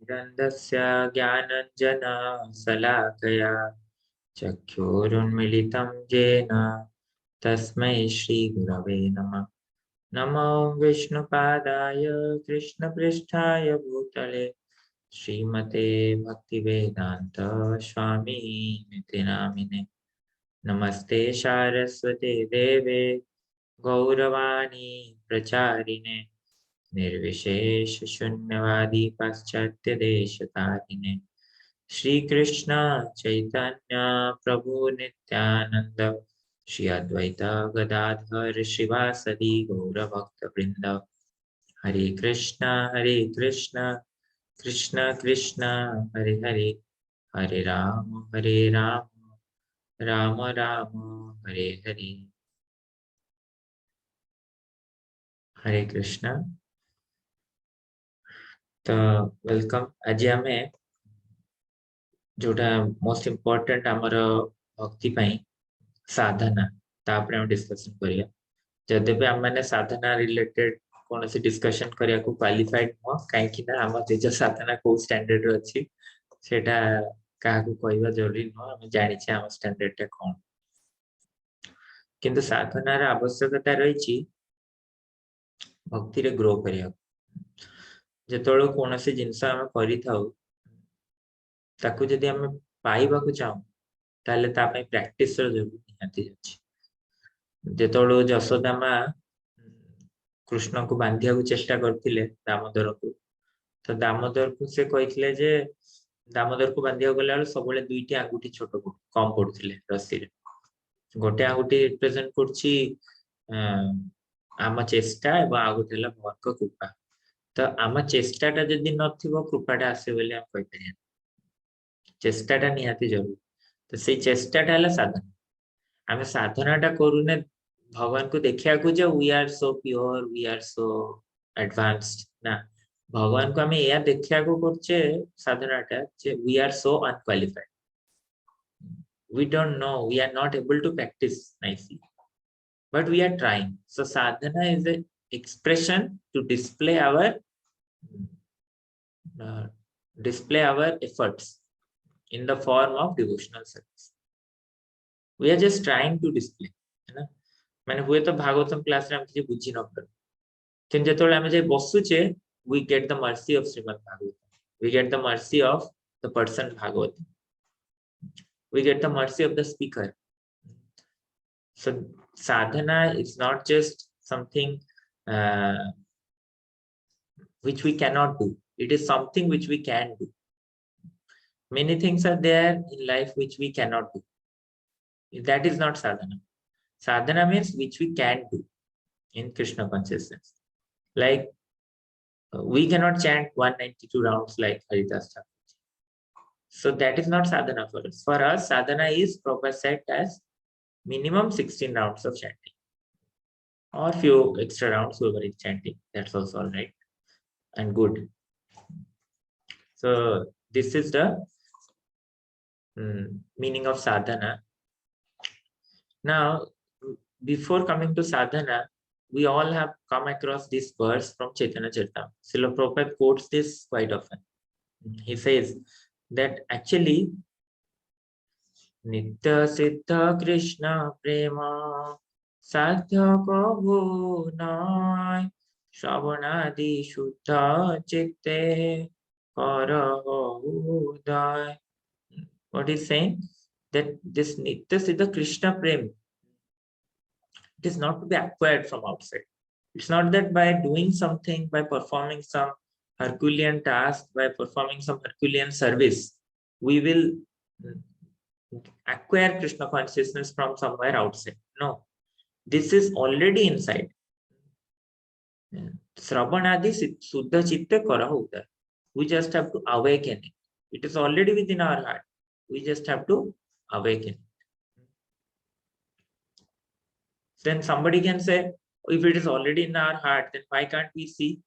ग्रन्थस्य ज्ञानञ्जना शलाकया चक्षुरुन्मीलितं येन तस्मै श्रीगुरवे नमः। नमो विष्णुपादाय कृष्णपृष्ठाय भूतले श्रीमते भक्तिवेदान्त स्वामी निति नामिने। नमस्ते सारस्वते देवे गौरवाणी प्रचारिणे निर्विशेष शून्यवादी पाश्चात्य देशतारिणे। श्री कृष्ण चैतन्य प्रभु नित्यानंद श्री अद्वैत गदाधर श्रीवासदि गौर भक्त वृंद। हरे कृष्ण कृष्ण कृष्ण हरे हरे, हरे राम राम राम हरे हरे। हरे कृष्ण। तो वेलकम। आज आम जोटा मोस्ट इम्पोर्टेंट आमर भक्ति पाई साधना तापर हम डिस्कशन करिया। जदि भी आम माने साधना रिलेटेड कौन सी डिस्कशन करिया को क्वालिफाइड नुह, कहीं ना आम निज साधना को स्टैंडर्ड अच्छी सेटा क्या कहवा जरूरी नुह। आम जानी आम स्टैंडर्ड कौन, किंतु साधनार आवश्यकता रही भक्ति रे ग्रो करिया। जेतोळ कौन सी जिनस आम करिथाउ ताकू जदि आम पाइबा को चाहूँ ताले ता पई प्रैक्टिस रो जरूरी निहाती अछि। जेतोळ यशोदा माँ कृष्ण को बांधिया को चेष्टा करथिले दामोदर को, तो दामोदर को से कहिथिले जे दामोदर को बांधिया गला सबले दुईटी आंगुठी छोट कम पड़ुथिले रस्सी रे। गोटे आंगुठी रिप्रेजेंट करछि आम चेष्टा एवं आ गोटे हला भगवान को कृपा। तो आम चेष्टाटा जदि नथिबो कृपाटा आसे बोली हम कहि परिया। चेष्टाटा निहाती जरूरी। तो से चेष्टाटा हला साधना। आम साधनाटा करूने भगवान को देखिया को जे we are so pure, we are so advanced ना। भगवान को आमे या देखिया को करछे साधनाटा जे we are so unqualified, we don't know, we are not able to practice nicely, but we are trying. So sadhana is an expression to uh, display our efforts in the form of devotional service. We are just trying to display, है ना। माने हुए तो Bhagavatam class रे हम किसी बुझी न पर, किन जेतोले हम जे बसुचे we get the mercy of Srimad Bhagavatam, we get the mercy of the person Bhagavatam, we get the mercy of the speaker. So sadhana is not just something which we cannot do. It is something which we can do. Many things are there in life which we cannot do. That is not sadhana. Sadhana means which we can do in Krishna consciousness. Like we cannot chant 192 rounds like Haridas Thakur. So that is not sadhana for us. For us, sadhana is proper set as minimum 16 rounds of chanting, or few extra rounds whoever is chanting. That's also all right and good. So this is the meaning of sadhana. Now, before coming to sadhana, we all have come across this verse from Chaitanya Charitamrita. Srila Prabhupada quotes this quite often. He says that actually, Nitya Siddha Krishna Prema Sadhya Kabhu Nai Shravanadi Shuddha Chitte Karaho Udai. What is saying? That this Nitya Siddha Krishna Prem, it is not to be acquired from outside. It's not that by doing something, by performing some Herculean task, by performing some Herculean service, we will acquire Krishna consciousness from somewhere outside. No, this is already inside. Sravanadi Suddha Chitta Karaho Udai. We just have to awaken it. It is already within our heart. We just have to awaken it. Then somebody can say, if it is already in our heart, then why can't we see?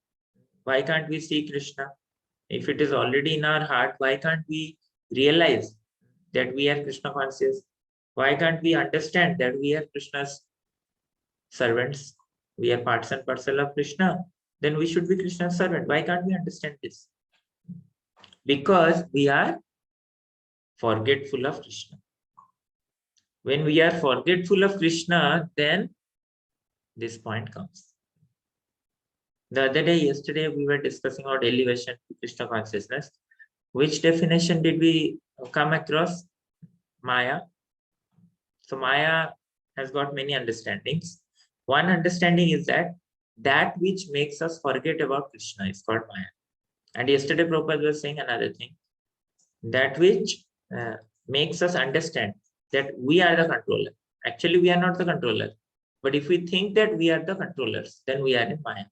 Why can't we see Krishna? If it is already in our heart, why can't we realize that we are Krishna conscious? Why can't we understand that we are Krishna's servants? We are parts and parcel of Krishna. Then we should be Krishna's servant. Why can't we understand this? Because we are forgetful of Krishna. When we are forgetful of Krishna, then this point comes. The other day, yesterday, we were discussing about elevation to Krishna consciousness. Which definition did we come across? Maya. So Maya has got many understandings. One understanding is that which makes us forget about Krishna is called Maya. And yesterday Prabhupada was saying another thing, that which makes us understand that we are the controller. Actually, we are not the controller. But if we think that we are the controllers, then we are in Maya.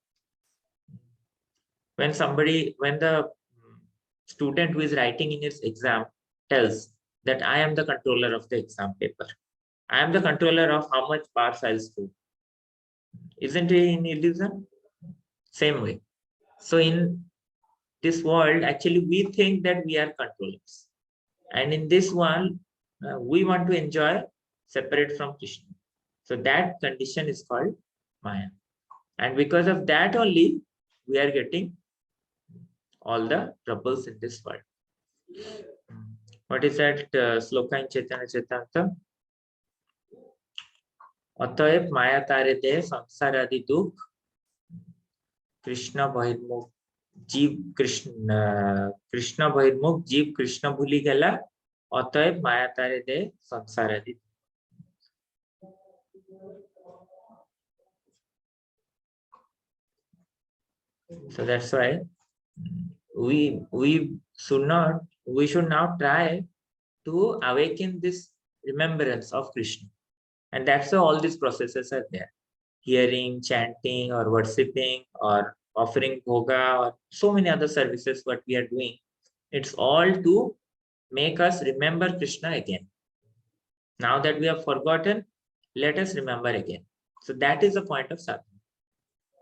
When the student who is writing in his exam tells that I am the controller of the exam paper, I am the controller of how much pass I'll score. Isn't it in illusion? Same way. So in this world, actually, we think that we are controllers. And in this one, we want to enjoy separate from Krishna. So that condition is called Maya. And because of that only, we are getting all the troubles in this world. What is that sloka in Chaitanya Charitamrita? অতএব মায়া তারে দে সংসার আদি দুঃখ কৃষ্ণ বহির্মুখ জীব কৃষ্ণ বহির্মুখ জীব কৃষ্ণ ভুলি গেলা অতএব মায়া তারে দে সংসার আদি। So that's why we should now try to awaken this remembrance of Krishna. And that's why all these processes are there. Hearing, chanting, or worshipping, or offering bhoga, or so many other services what we are doing. It's all to make us remember Krishna again. Now that we have forgotten, let us remember again. So that is the point of sadhana.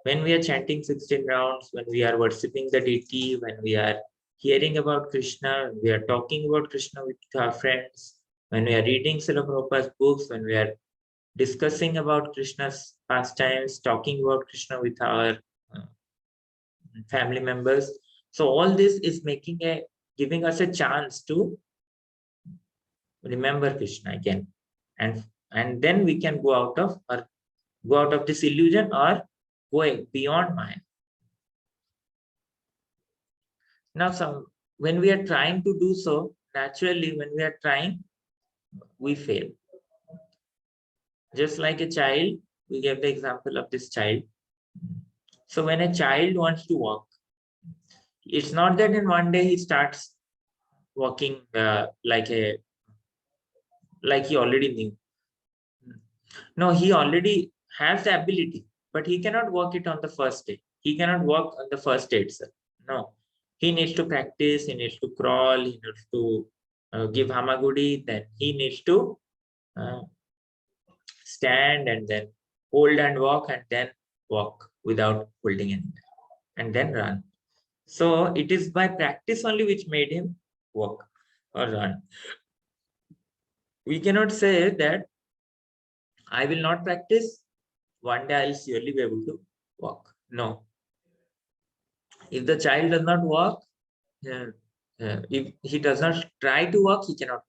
When we are chanting 16 rounds, when we are worshipping the deity, when we are hearing about Krishna, we are talking about Krishna with our friends, when we are reading Srila Prabhupada's books, when we are discussing about Krishna's pastimes, talking about Krishna with our family members. So all this is giving us a chance to remember Krishna again. And then we can go out of this illusion or go beyond Maya. Now, when we are trying to do so, naturally, when we are trying, we fail. Just like a child, we gave the example of this child. So when a child wants to walk, it's not that in one day he starts walking like he already knew. No, he already has the ability, but he cannot walk it on the first day. He cannot walk on the first day itself. No, he needs to practice, he needs to crawl, he needs to give hamagudi, then he needs to stand and then hold and walk and then walk without holding anything and then run. So it is by practice only which made him walk or run. We cannot say that I will not practice, one day I'll surely be able to walk. No. If the child does not walk, if he does not try to walk, he cannot.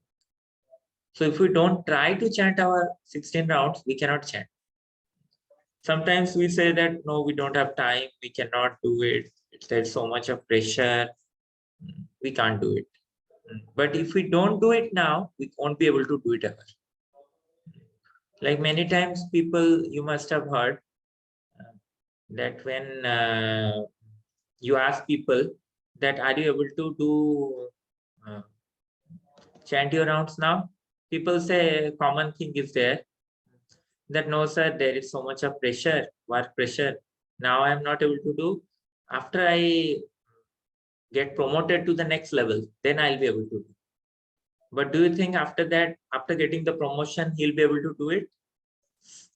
So if we don't try to chant our 16 rounds, we cannot chant. Sometimes we say that, no, we don't have time, we cannot do it. There's so much of pressure, we can't do it. But if we don't do it now, we won't be able to do it ever. Like many times people, you must have heard that when you ask people that, are you able to do chant your rounds now? People say a common thing is there, that no sir, there is so much of pressure, work pressure. Now I am not able to do. After I get promoted to the next level, then I'll be able to do. But do you think after that, after getting the promotion, he'll be able to do it?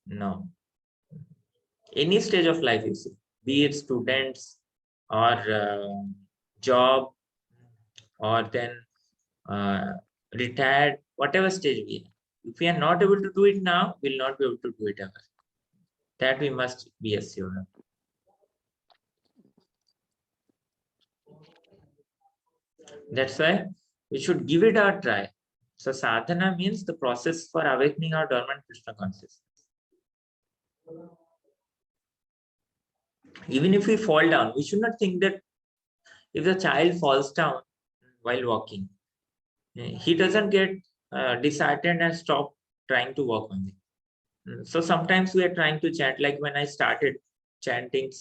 No. Any stage of life, you see, be it students or job, or then retired, whatever stage we are, if we are not able to do it now, we'll not be able to do it ever. That we must be assured of. That's why we should give it a try. So sadhana means the process for awakening our dormant Krishna consciousness. Even if we fall down, we should not think that if the child falls down while walking, he doesn't get disheartened and stop trying to walk on it. So sometimes we are trying to chant, like when I started chanting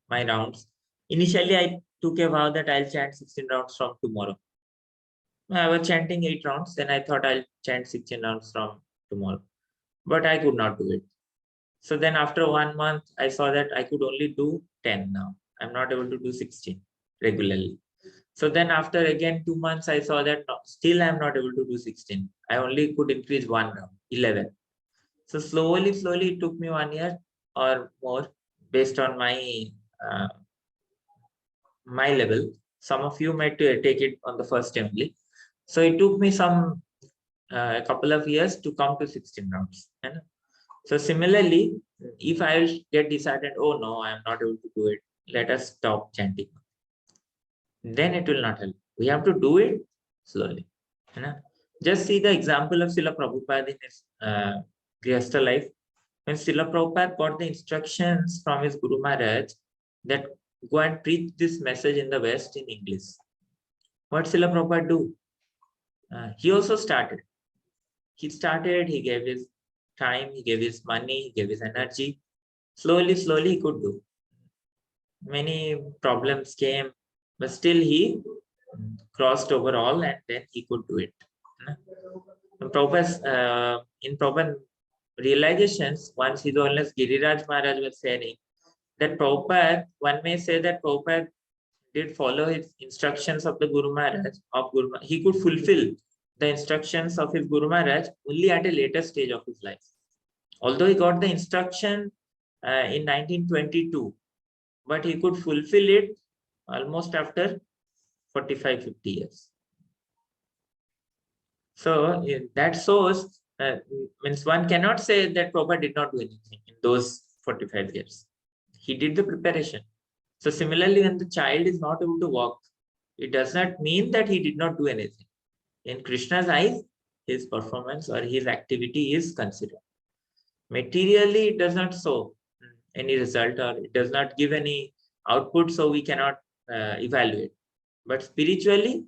my rounds, initially I took a vow that I'll chant 16 rounds from tomorrow. I was chanting 8 rounds, then I thought I'll chant 16 rounds from tomorrow, but I could not do it. So then after 1 month, I saw that I could only do 10 now. I'm not able to do 16 regularly. So then after again 2 months, I saw that no, still I'm not able to do 16. I only could increase 1 round, 11. So slowly, it took me 1 year or more based on uh, my level. Some of you might take it on the first day only. So it took me a couple of years to come to 16 rounds. So similarly, if I get decided, oh no, I am not able to do it, let us stop chanting. Then it will not help. We have to do it slowly. Just see the example of Srila Prabhupada in his Grihastha life. When Srila Prabhupada got the instructions from his Guru Maharaj that go and preach this message in the West in English, what Srila Prabhupada do? He also started. He gave his time, he gave his money, he gave his energy. Slowly, he could do. Many problems came, but still he crossed over all and then he could do it. In Prabhupada's realizations, once His Holiness Giriraj Maharaj was saying that Prabhupada, one may say that Prabhupada did follow his instructions of the Guru Maharaj, he could fulfill the instructions of his Guru Maharaj only at a later stage of his life. Although he got the instruction in 1922, but he could fulfill it almost after 45-50 years. So that shows, means one cannot say that Prabhupada did not do anything in those 45 years. He did the preparation. So similarly, when the child is not able to walk, it does not mean that he did not do anything. In Krishna's eyes, his performance or his activity is considered. Materially, it does not show any result or it does not give any output, so we cannot evaluate. But spiritually,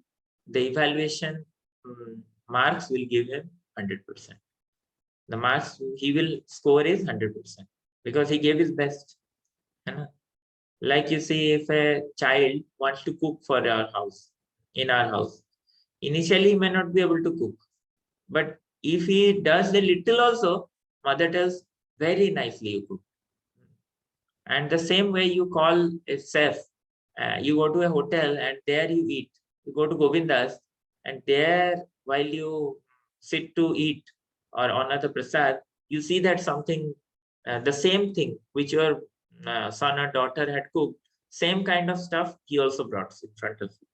the evaluation marks will give him 100%. The marks he will score is 100% because he gave his best. Like you see, if a child wants to cook for in our house, initially he may not be able to cook. But if he does a little also, mother tells, very nicely you cook. And the same way you call a chef, you go to a hotel and there you eat. You go to Govinda's and there while you sit to eat or honor the prasad, you see that something, the same thing which your son or daughter had cooked, same kind of stuff he also brought in front of you.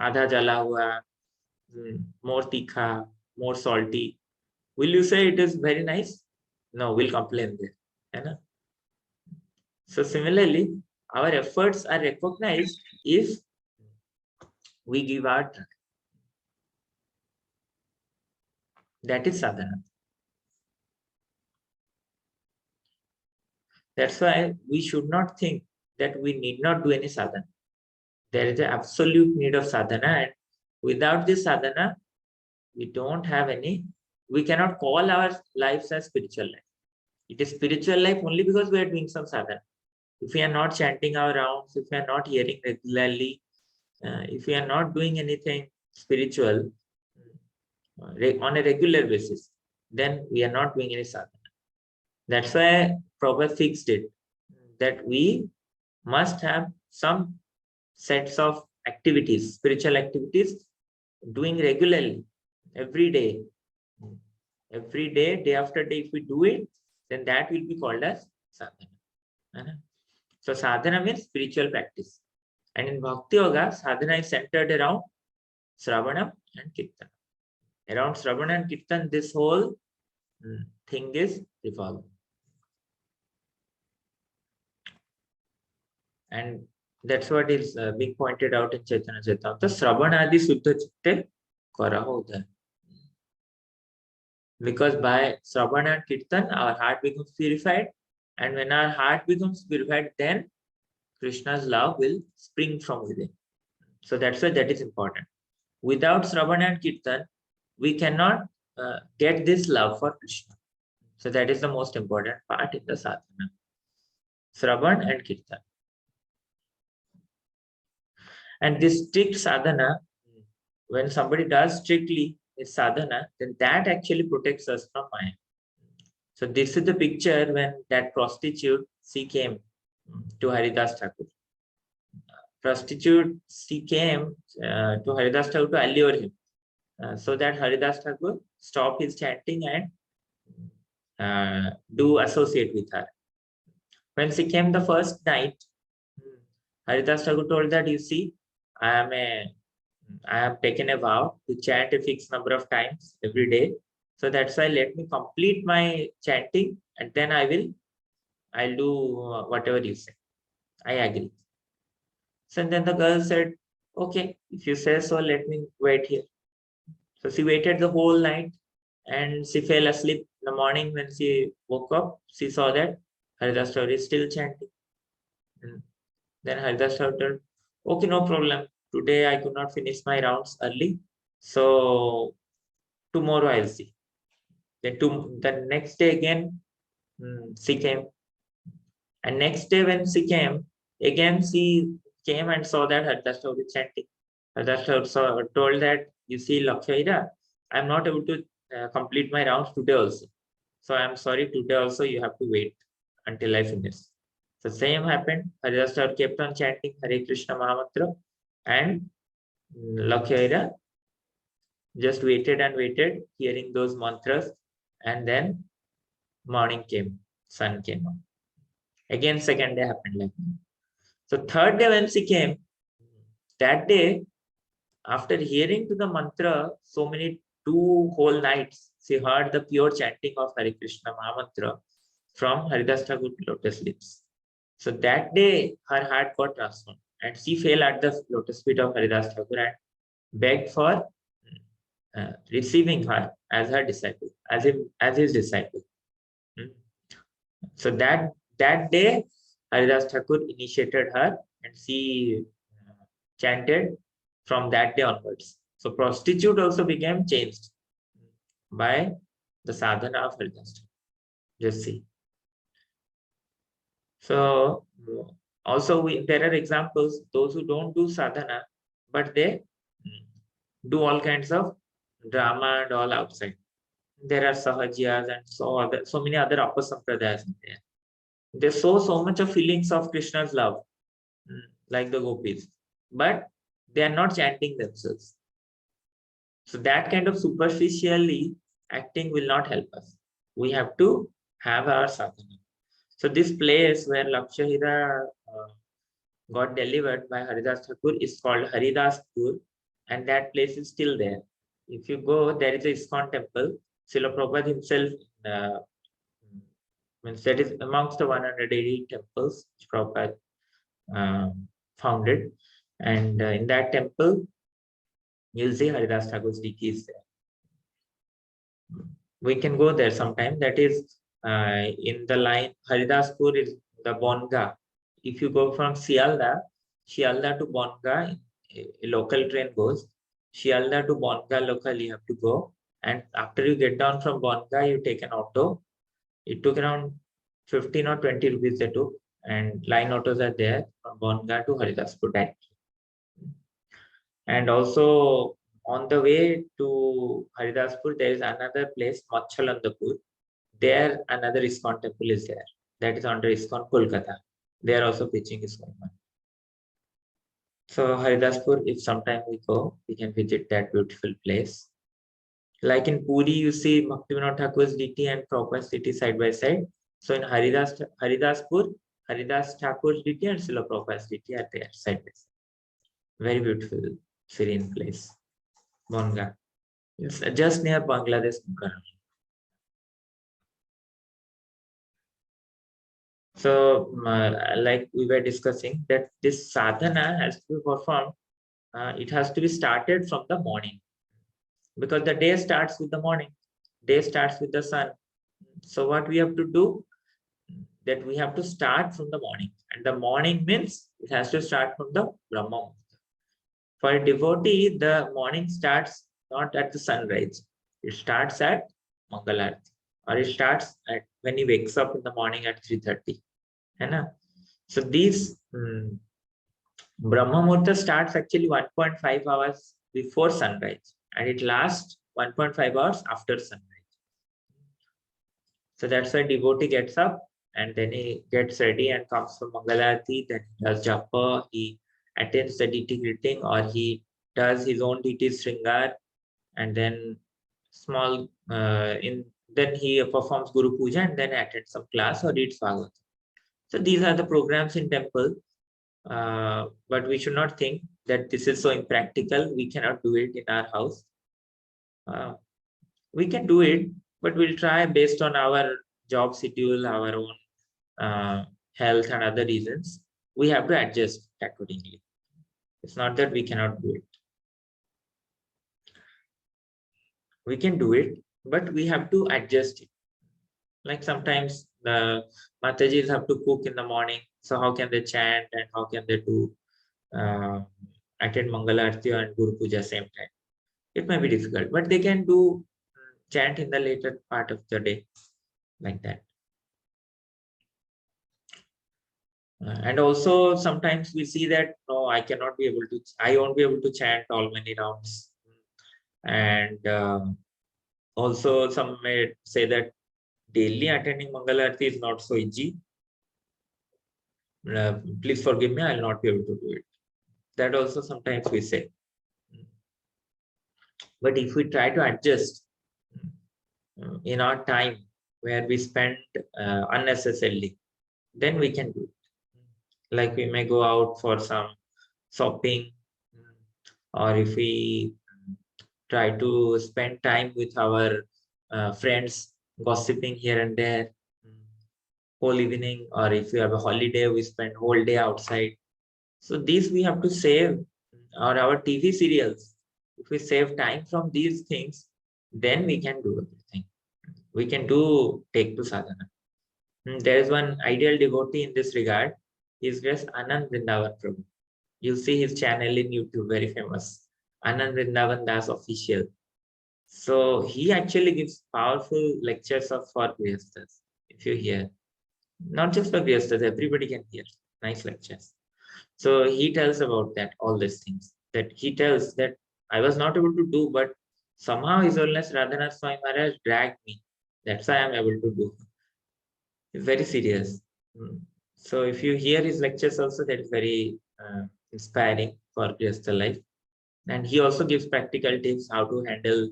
Adha jala hua, more tikha, more salty. Will you say it is very nice? No, we'll complain there. So similarly, our efforts are recognized if we give our try. That is sadhana. That's why we should not think that we need not do any sadhana. There is an absolute need of sadhana, and without this sadhana, we don't have any, we cannot call our lives as spiritual life. It is spiritual life only because we are doing some sadhana. If we are not chanting our rounds, if we are not hearing regularly, if we are not doing anything spiritual on a regular basis, then we are not doing any sadhana. That's why Prabhupada fixed it, that we must have some sets of activities, spiritual activities, doing regularly, every day. Every day, day after day, if we do it, then that will be called as sadhana. So sadhana means spiritual practice. And in Bhakti Yoga, sadhana is centered around Shravanam and Kirtan. Around Shravana and Kirtan, this whole thing is revolving. And That's what is being pointed out in Chaitanya Charitamrita. The Shravan Adi Suddha Chitte Karaho Dhan. Because by Shravan and Kirtan, our heart becomes purified. And when our heart becomes purified, then Krishna's love will spring from within. So that's why that is important. Without Shravan and Kirtan, we cannot get this love for Krishna. So that is the most important part in the sadhana. Shravan and Kirtan. And this strict sadhana, when somebody does strictly is sadhana, then that actually protects us from Maya. So this is the picture when that prostitute, she came to Haridas Thakur. Prostitute, she came to Haridas Thakur to allure him. So that Haridas Thakur stop his chanting and do associate with her. When she came the first night, Haridas Thakur told that, you see, I have taken a vow to chant a fixed number of times every day. So that's why let me complete my chanting and then I'll do whatever you say. I agree. So then the girl said, okay, if you say so, let me wait here. So she waited the whole night and she fell asleep. In the morning when she woke up, she saw that Haridas Thakur is still chanting. And then Haridas Thakur told, okay, no problem. Today I could not finish my rounds early. So tomorrow I'll see. Then the next day again, she came. And next day when she came, again she came and saw that Haridas Thakur is chanting. Haridas Thakur told that, you see, Lakshya, I'm not able to complete my rounds today also. So I'm sorry, today also you have to wait until I finish. So same happened. Haridas Thakur kept on chanting Hare Krishna Mahamantra, and Lakshya just waited and waited, hearing those mantras, and then morning came, sun came up. Again, second day happened like that. So third day when she came, that day, after hearing to the mantra so many 2 whole nights, she heard the pure chanting of Hare Krishna Mahamantra from Haridas Thakur lotus lips. So that day, her heart got transformed, and she fell at the lotus feet of Haridas Thakur and begged for receiving her as her disciple, as his disciple. So that day, Haridas Thakur initiated her, and she chanted from that day onwards. So prostitute also became changed by the sadhana of Haridas Thakur. Just see. So also there are examples, those who don't do sadhana, but they do all kinds of drama and all outside. There are sahajiyas and so many other apasampradayas in there. They show so much of feelings of Krishna's love, like the gopis, but they are not chanting themselves. So that kind of superficially acting will not help us. We have to have our sadhana. So this place where Lakshya got delivered by Haridas Thakur is called Haridaspur, and that place is still there. If you go, there is a ISKCON temple. Srila Prabhupada himself means that is amongst the 180 temples which Prabhupada founded, and in that temple you'll see Haridas Thakur's deity is there. We can go there sometime. That is in the line Haridaspur is the Bonga. If you go from Sialda to Bonga, a local train goes. Sialda to Bonga local you have to go, and after you get down from Bonga, you take an auto. It took around 15 or 20 rupees they took, and line autos are there from Bonga to Haridaspur directly. And also on the way to Haridaspur, there is another place, Machalandapur. There another ISKCON temple is there. That is under ISKCON Kolkata. There also preaching is going on. So Haridaspur, if sometime we go, we can visit that beautiful place. Like in Puri, you see Bhaktivinoda Thakur's deity and Prabhupada's deity side by side. So in Haridaspur, Haridas Thakur's deity and Srila Prabhupada's deity are there side by side. Very beautiful, serene place. Bonga. It's just near Bangladesh. So, like we were discussing, that this sadhana has to be performed. It has to be started from the morning, because the day starts with the morning. Day starts with the sun. So what we have to do, that we have to start from the morning, and the morning means it has to start from the Brahma. For a devotee, the morning starts not at the sunrise. It starts at Mangalarti, or it starts at when he wakes up in the morning at 3:30. So these Brahma Muhurta starts actually 1.5 hours before sunrise, and it lasts 1.5 hours after sunrise. So that's why devotee gets up and then he gets ready and comes for Mangalarti, then he does japa, he attends the deity greeting, or he does his own deity Sringar, and then small then he performs Guru Puja and then attends some class or reads Bhagavad. So these are the programs in temple, but we should not think that this is so impractical. We cannot do it in our house. We can do it, but we'll try based on our job schedule, our own health and other reasons. We have to adjust accordingly. It's not that we cannot do it. We can do it, but we have to adjust it. Like sometimes the Matajis have to cook in the morning. So how can they chant and how can they do attend Mangalarti and Guru Puja same time? It may be difficult, but they can do chant in the later part of the day, like that. And also sometimes we see that no, I won't be able to chant all many rounds. And also some may say that daily attending Mangalarti is not so easy. Please forgive me, I'll not be able to do it. That also sometimes we say. But if we try to adjust in our time where we spend unnecessarily, then we can do it. Like we may go out for some shopping, or if we try to spend time with our friends, gossiping here and there whole evening, or if you have a holiday, we spend whole day outside. So these we have to save, or our TV serials. If we save time from these things, then we can do everything. We can do take to sadhana. There is one ideal devotee in this regard. His name is Anand Vrindavan Prabhu. You see his channel in YouTube, very famous. Anand Vrindavan Das Official. So he actually gives powerful lectures for Grihasthas. If you hear, not just for Grihasthas, everybody can hear nice lectures. So he tells about that, all these things. That he tells that I was not able to do, but somehow His Holiness Radhanath Swami Maharaj dragged me. That's why I'm able to do. It's very serious. So if you hear his lectures also, that is very inspiring for Grihastha life. And he also gives practical tips how to handle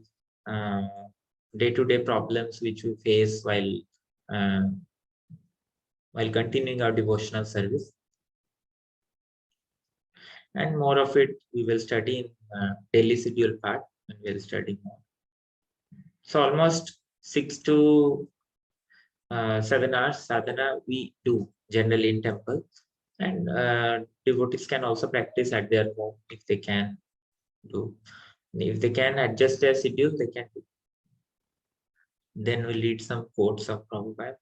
day-to-day problems which we face while continuing our devotional service. And more of it we will study in daily schedule part, and we'll study more. So almost 6 to 7 hours sadhana we do generally in temple, and devotees can also practice at their home if they can do. If they can adjust their schedule, they can do. Then we'll read some quotes of Prabhupada.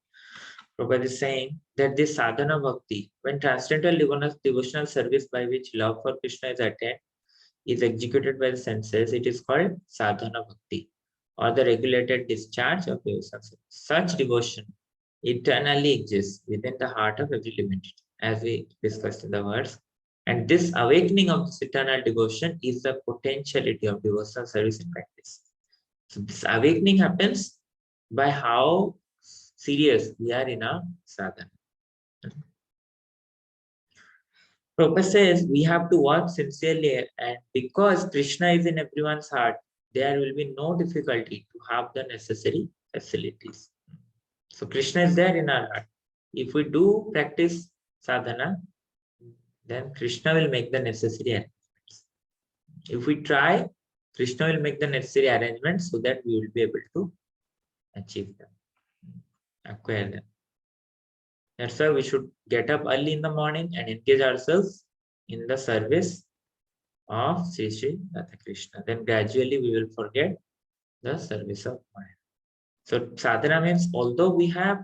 Prabhupada is saying that this sadhana bhakti, when transcendental devotional service by which love for Krishna is attained, is executed by the senses, it is called sadhana bhakti, or the regulated discharge of devotion. Such devotion eternally exists within the heart of every living entity, as we discussed in the verse. And this awakening of this eternal devotion is the potentiality of devotional service in practice. So this awakening happens by how serious we are in our sadhana. Prabhupada says we have to work sincerely, and because Krishna is in everyone's heart, there will be no difficulty to have the necessary facilities. So Krishna is there in our heart. If we do practice sadhana, then Krishna will make the necessary arrangements. If we try, Krishna will make the necessary arrangements so that we will be able to achieve them, acquire them. That's why we should get up early in the morning and engage ourselves in the service of Sri Sri Radha Krishna. Then gradually we will forget the service of Maya. So sadhana means although we have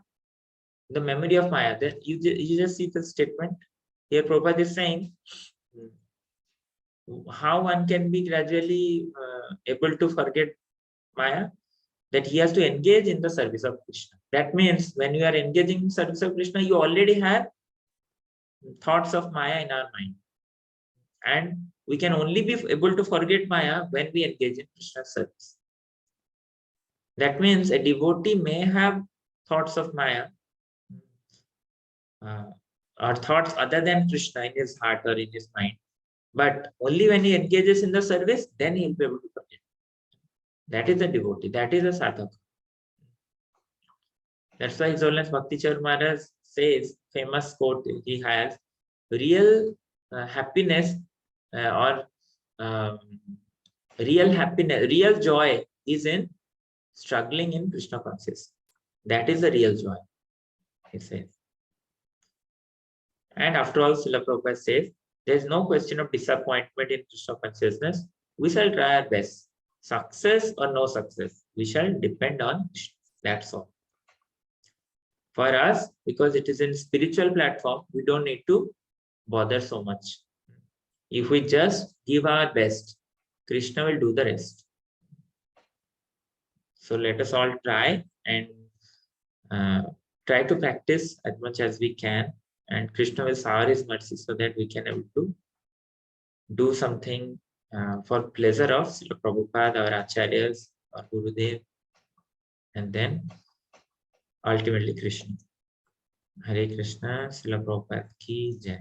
the memory of Maya, then you just see the statement. Here Prabhupada is saying how one can be gradually able to forget Maya, that he has to engage in the service of Krishna. That means when you are engaging in service of Krishna, you already have thoughts of Maya in our mind. And we can only be able to forget Maya when we engage in Krishna's service. That means a devotee may have thoughts of Maya or thoughts other than Krishna in his heart or in his mind. But only when he engages in the service, then he'll be able to forget. That is a devotee. That is a sadhaka. That's why His Holiness Bhakti Charan Maharaj says, famous quote he has, real happiness or real happiness, real joy is in struggling in Krishna consciousness. That is the real joy, he says. And after all, Srila Prabhupada says, there is no question of disappointment in Krishna consciousness. We shall try our best. Success or no success, we shall depend on Krishna. That's all. For us, because it is in spiritual platform, we don't need to bother so much. If we just give our best, Krishna will do the rest. So let us all try and try to practice as much as we can, and Krishna will shower his mercy so that we can able to do something for pleasure of Srila Prabhupada, our Acharyas, or Gurudev, and then ultimately Krishna. Hare Krishna, Srila Prabhupada ki jai.